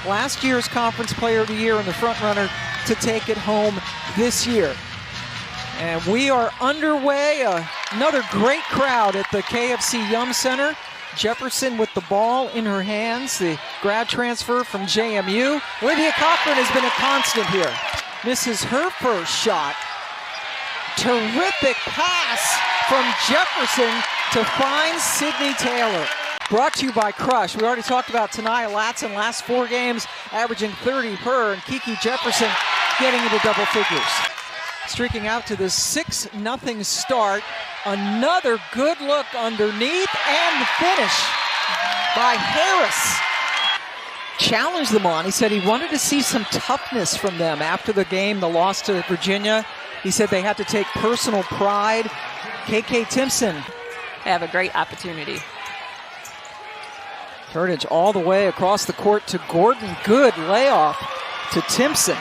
last year's Conference Player of the Year and the front-runner to take it home this year. And we are underway. Another great crowd at the KFC Yum Center. Jefferson with the ball in her hands, the grad transfer from JMU. Olivia Cochran has been a constant here. Misses her first shot. Terrific pass from Jefferson to find Sydney Taylor. Brought to you by Crush. We already talked about Taylor Latson, last 4 games, averaging 30 per, and Kiki Jefferson getting into double figures. Streaking out to the 6-0 start. Another good look underneath and the finish by Harris. Challenged them on. He said he wanted to see some toughness from them after the game, the loss to Virginia. He said they had to take personal pride. KK Timpson. They have a great opportunity. Turnage all the way across the court to Gordon. Good layoff to Timpson.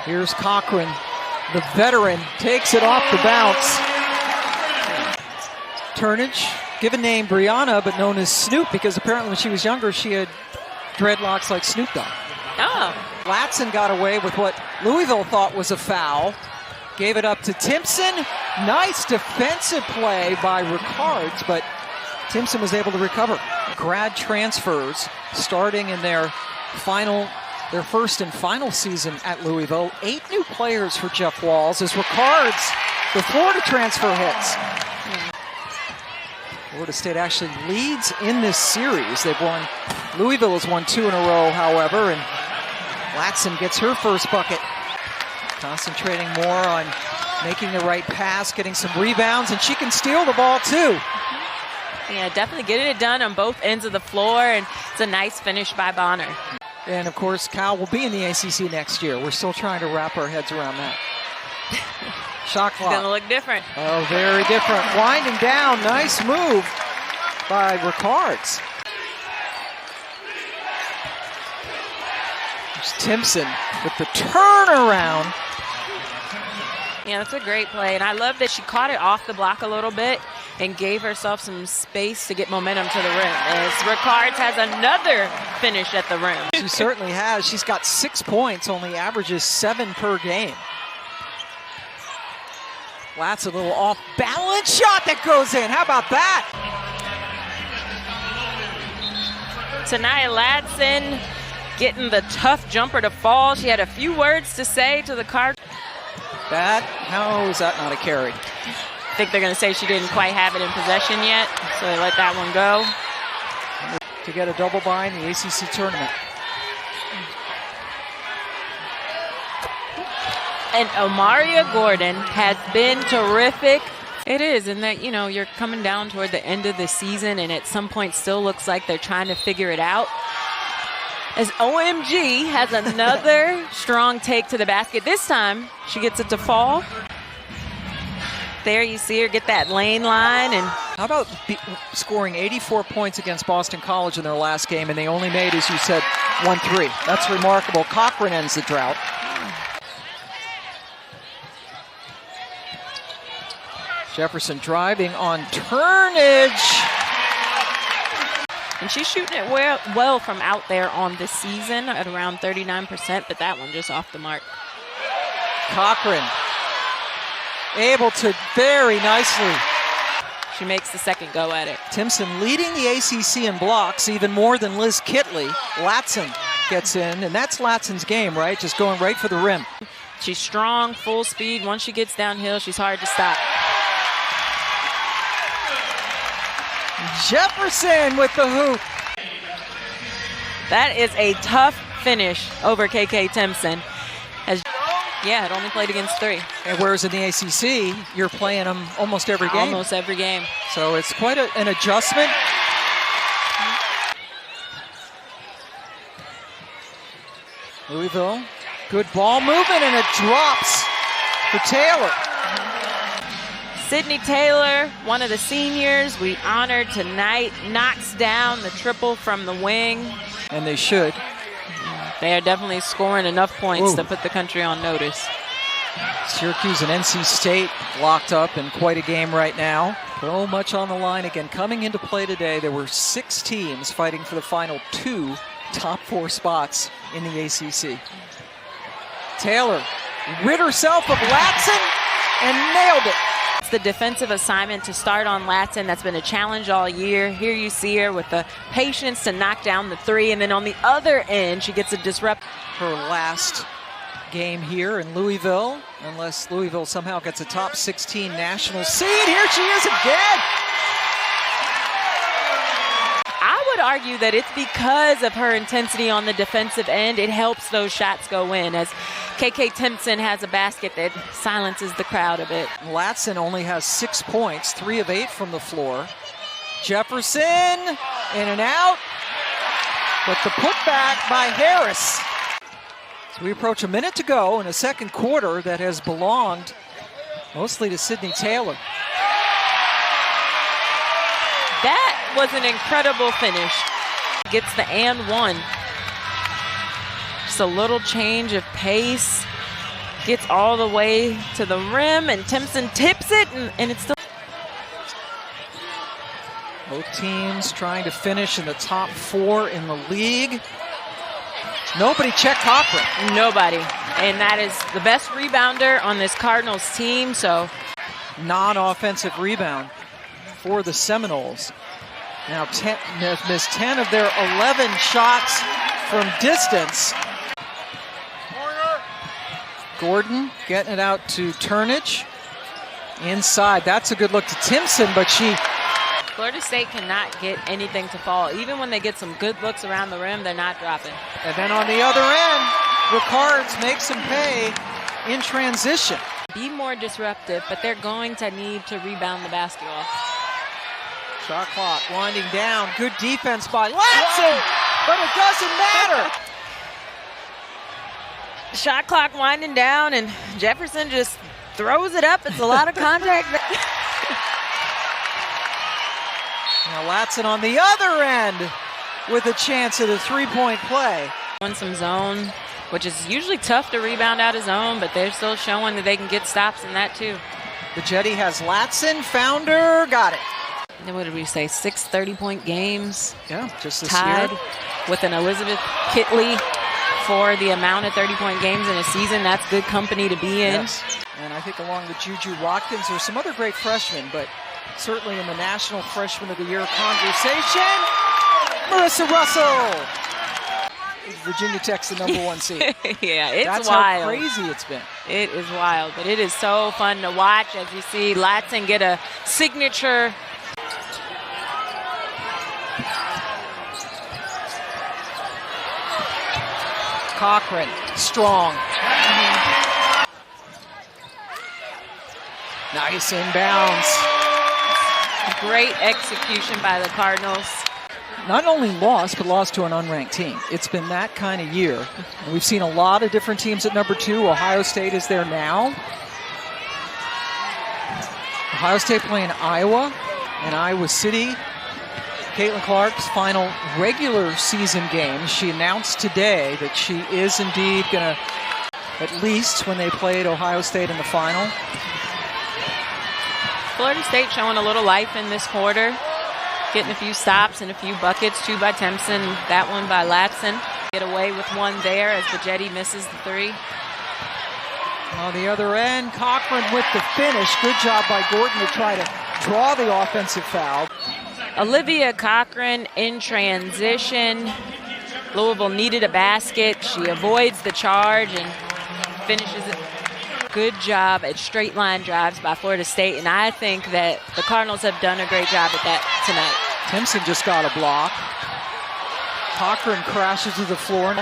Here's Cochran, the veteran, takes it off the bounce. Turnage, given name Brianna, but known as Snoop, because apparently when she was younger, she had dreadlocks like Snoop Dogg. Oh. Latson got away with what Louisville thought was a foul. Gave it up to Timpson. Nice defensive play by Ricards, but Timpson was able to recover. Grad transfers starting in their first and final season at Louisville. 8 new players for Jeff Walls as Ricards, the Florida transfer, hits. Florida State actually leads in this series. Louisville has won 2 in a row, however, and Latson gets her first bucket. Concentrating more on making the right pass, getting some rebounds, and she can steal the ball too. Yeah, definitely getting it done on both ends of the floor, and it's a nice finish by Bonner. And of course, Cal will be in the ACC next year. We're still trying to wrap our heads around that. Shot clock. It's gonna look different. Oh, very different. Winding down, nice move by Ricards. There's Timpson with the turnaround. Yeah, that's a great play, and I love that she caught it off the block a little bit and gave herself some space to get momentum to the rim. As Ricards has another finish at the rim. She certainly has. She's got 6 points, only averages 7 per game. Latson, a little off-balance shot that goes in. How about that? Taylor Latson getting the tough jumper to fall. She had a few words to say to the Cardinals. How is that not a carry? I think they're going to say she didn't quite have it in possession yet, so they let that one go. To get a double bye in the ACC tournament. And Omaria Gordon has been terrific. It is, in that, you're coming down toward the end of the season, and at some point still looks like they're trying to figure it out. As OMG has another strong take to the basket. This time, she gets it to fall. There you see her get that lane line. And how about scoring 84 points against Boston College in their last game, and they only made, as you said, 1-3. That's remarkable. Cochran ends the drought. Jefferson driving on Turnage. And she's shooting it well from out there on this season at around 39%, but that one just off the mark. Cochran able to very nicely. She makes the second go at it. Timpson leading the ACC in blocks even more than Liz Kitley. Latson gets in, and that's Latson's game, right? Just going right for the rim. She's strong, full speed. Once she gets downhill, she's hard to stop. Jefferson with the hoop. That is a tough finish over KK Timpson. Had only played against 3. And whereas in the ACC, you're playing them almost every game. Almost every game. So it's quite an adjustment. Louisville, good ball movement, and it drops for Taylor. Sydney Taylor, one of the seniors we honored tonight, knocks down the triple from the wing. And they should. They are definitely scoring enough points to put the country on notice. Syracuse and NC State locked up in quite a game right now. So much on the line again. Coming into play today, there were 6 teams fighting for the final 2 top 4 spots in the ACC. Taylor rid herself of Latson and nailed it. It's the defensive assignment to start on Latson. That's been a challenge all year. Here you see her with the patience to knock down the 3, and then on the other end, she gets a disrupt. Her last game here in Louisville, unless Louisville somehow gets a top 16 national seed. Here she is again. I would argue that it's because of her intensity on the defensive end. It helps those shots go in, as Makayla Timpson has a basket that silences the crowd a bit. Latson only has 6 points, 3 of 8 from the floor. Jefferson in and out, but the putback by Harris. So we approach a minute to go in a second quarter that has belonged mostly to Sydney Taylor. That was an incredible finish. Gets the and one. Just a little change of pace. Gets all the way to the rim, and Timpson tips it, and it's still. Both teams trying to finish in the top 4 in the league. Nobody checked Cochran. Nobody. And that is the best rebounder on this Cardinals team, so. Non-offensive rebound for the Seminoles. Now has missed 10 of their 11 shots from distance. Gordon getting it out to Turnage. Inside, that's a good look to Timpson, but she... Florida State cannot get anything to fall. Even when they get some good looks around the rim, they're not dropping. And then on the other end, Ricards makes them pay in transition. Be more disruptive, but they're going to need to rebound the basketball. Shot clock winding down. Good defense by Latson, but it doesn't matter. Shot clock winding down, and Jefferson just throws it up. It's a lot of contact. Now Latson on the other end with a chance at a 3-point play. On some zone, which is usually tough to rebound out of zone, but they're still showing that they can get stops in that too. The Jetty has Latson, found her, got it. Then what did we say, 6 30-point games? Yeah, just this tied year. With an Elizabeth Kitley for the amount of 30-point games in a season. That's good company to be in. Yes. And I think along with Juju Watkins, there's some other great freshmen, but certainly in the National Freshman of the Year conversation, Marissa Russell. Virginia Tech's the #1 seed. Yeah, it's That's wild. How crazy it's been. It is wild, but it is so fun to watch as you see Latson get a signature. Cochran, strong. Nice inbounds. Great execution by the Cardinals. Not only lost, but lost to an unranked team. It's been that kind of year. And we've seen a lot of different teams at #2. Ohio State is there now. Ohio State playing Iowa and Iowa City. Caitlin Clark's final regular season game. She announced today that she is indeed going to, at least when they played Ohio State in the final. Florida State showing a little life in this quarter. Getting a few stops and a few buckets. 2 by Timpson, that one by Latson. Get away with one there as the Jetty misses the 3. On the other end, Cochran with the finish. Good job by Gordon to try to draw the offensive foul. Olivia Cochran in transition. Louisville needed a basket. She avoids the charge and finishes it. Good job at straight line drives by Florida State, and I think that the Cardinals have done a great job at that tonight. Timpson just got a block. Cochran crashes to the floor.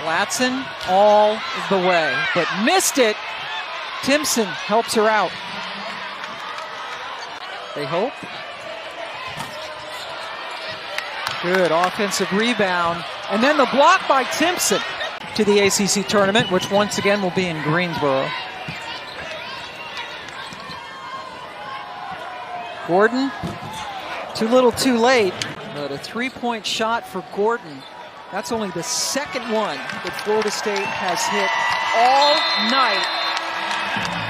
Latson all the way, but missed it. Timpson helps her out. They hope. Good offensive rebound. And then the block by Timpson to the ACC tournament, which once again will be in Greensboro. Gordon, too little too late, but a 3-point shot for Gordon. That's only the second one that Florida State has hit all night.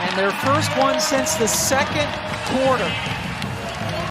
And their first one since the second quarter.